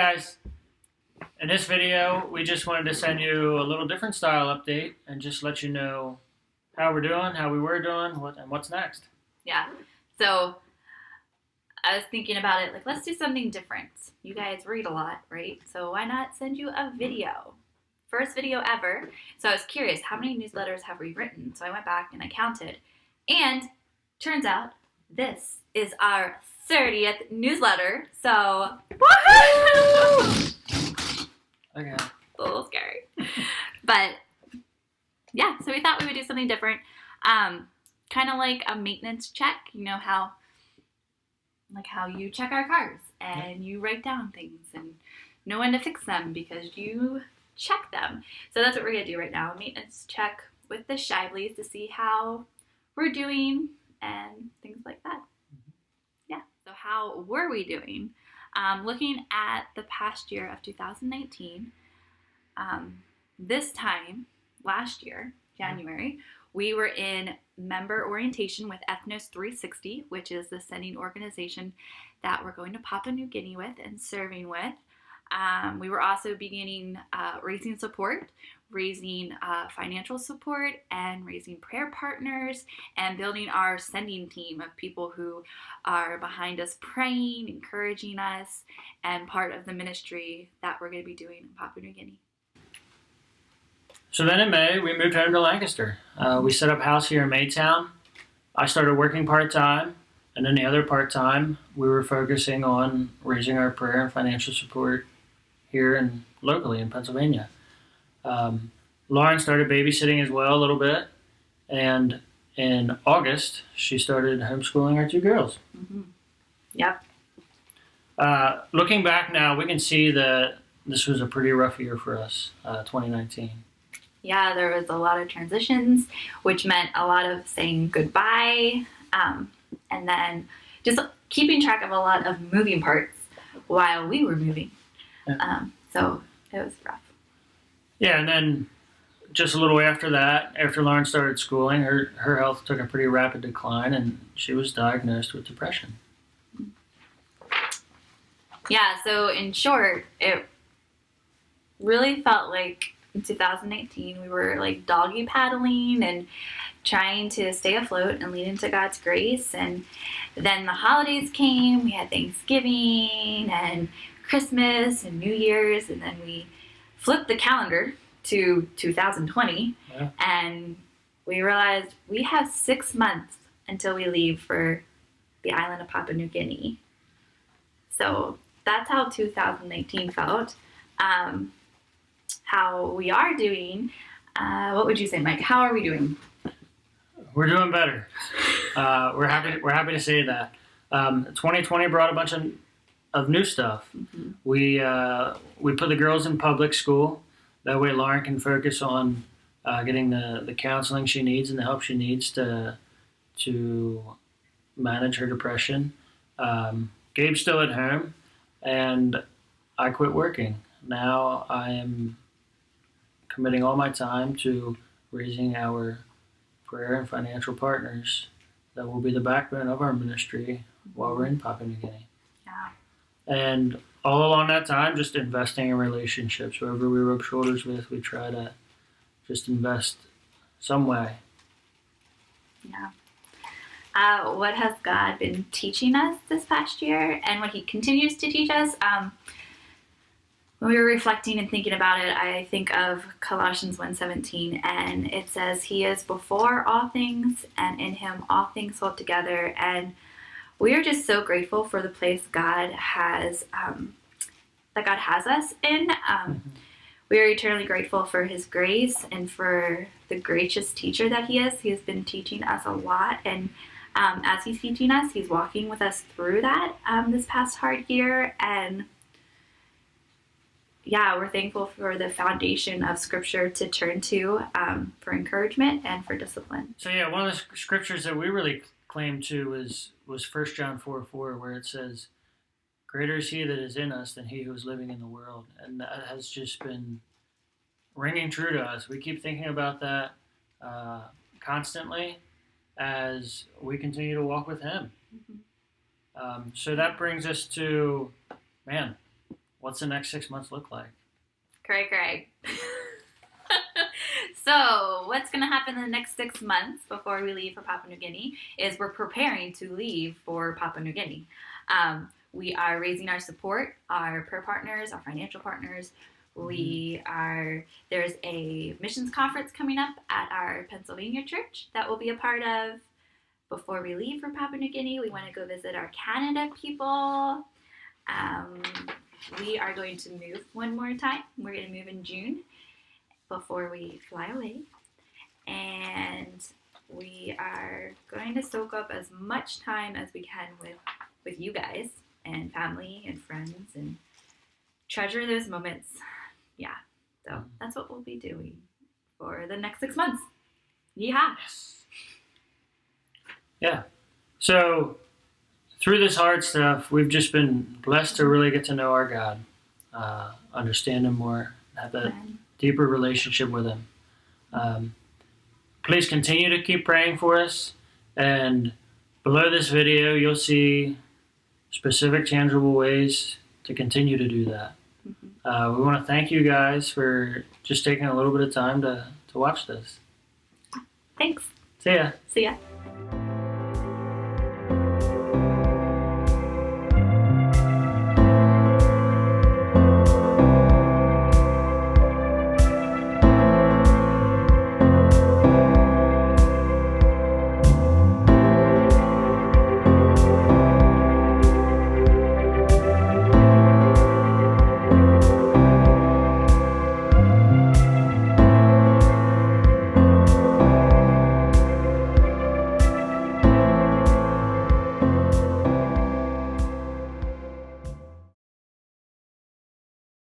guys, in this video we just wanted to send you a little different style update and just let you know how we're doing, how we were doing, and what's next. Yeah, so I was thinking about it, like, let's do something different. You guys read a lot, right? So why not send you a video? First video ever. So I was curious, how many newsletters have we written? So I went back and I counted, and turns out this is our 30th newsletter. So woohoo! Okay. A little scary. But yeah, so we thought we would do something different. Kind of like a maintenance check. You know how you check our cars and you write down things and know when to fix them because you check them. So that's what we're going to do right now. A maintenance check with the Shaiebly to see how we're doing and things like that. Yeah. So how were we doing? Looking at the past year of 2019, this time last year, January, we were in member orientation with Ethnos 360, which is the sending organization that we're going to Papua New Guinea with and serving with. We were also beginning raising support, raising financial support, and raising prayer partners, and building our sending team of people who are behind us praying, encouraging us, and part of the ministry that we're going to be doing in Papua New Guinea. So then in May, we moved home to Lancaster. We set up house here in Maytown. I started working part-time, and then the other part-time, we were focusing on raising our prayer and financial support here and locally in Pennsylvania. Lauren started babysitting as well a little bit, and in August, she started homeschooling our two girls. Mm-hmm. Yep. Looking back now, we can see that this was a pretty rough year for us, 2019. Yeah, there was a lot of transitions, which meant a lot of saying goodbye, and then just keeping track of a lot of moving parts while we were moving. Yeah. So it was rough. Yeah, and then just a little after that, after Lauren started schooling, her health took a pretty rapid decline, and she was diagnosed with depression. Yeah, so in short, it really felt like in 2018 we were like doggy paddling and trying to stay afloat and lean into God's grace. And then the holidays came. We had Thanksgiving and Christmas and New Year's, and then we flipped the calendar to 2020, and we realized we have 6 months until we leave for the island of Papua New Guinea. So that's how 2019 felt. How we are doing, what would you say, Mike? How are we doing? We're doing better. We're happy to say that. 2020 brought a bunch of new stuff. Mm-hmm. We put the girls in public school. That way Lauren can focus on getting the counseling she needs and the help she needs to manage her depression. Gabe's still at home, and I quit working. Now I am committing all my time to raising our prayer and financial partners that will be the backbone of our ministry while we're in Papua New Guinea. Yeah. And all along that time, just investing in relationships. Whoever we rub shoulders with, we try to just invest some way. Yeah. What has God been teaching us this past year, and what He continues to teach us? When we were reflecting and thinking about it, I think of Colossians 1:17, and it says, He is before all things, and in Him all things hold together. And we are just so grateful for the place God has, that God has us in. We are eternally grateful for His grace and for the gracious teacher that He is. He has been teaching us a lot, and as He's teaching us, He's walking with us through that this past hard year. And yeah, we're thankful for the foundation of Scripture to turn to for encouragement and for discipline. So yeah, one of the scriptures that we really claim to was 1 John 4:4, where it says, "Greater is He that is in us than he who is living in the world," and that has just been ringing true to us. We keep thinking about that constantly as we continue to walk with Him. Mm-hmm. So that brings us to, man, what's the next 6 months look like? Cray. So, what's going to happen in the next 6 months before we leave for Papua New Guinea is we're preparing to leave for Papua New Guinea. We are raising our support, our prayer partners, our financial partners. There's a missions conference coming up at our Pennsylvania church that we'll be a part of before we leave for Papua New Guinea. We want to go visit our Canada people. We are going to move one more time. We're going to move in June before we fly away. And we are going to soak up as much time as we can with you guys and family and friends and treasure those moments. Yeah, so that's what we'll be doing for the next 6 months. Yeah. Yeah. So through this hard stuff, we've just been blessed to really get to know our God, understand Him more, have that deeper relationship with Him. Please continue to keep praying for us. And below this video, you'll see specific, tangible ways to continue to do that. We want to thank you guys for just taking a little bit of time to watch this. Thanks. See ya. See ya.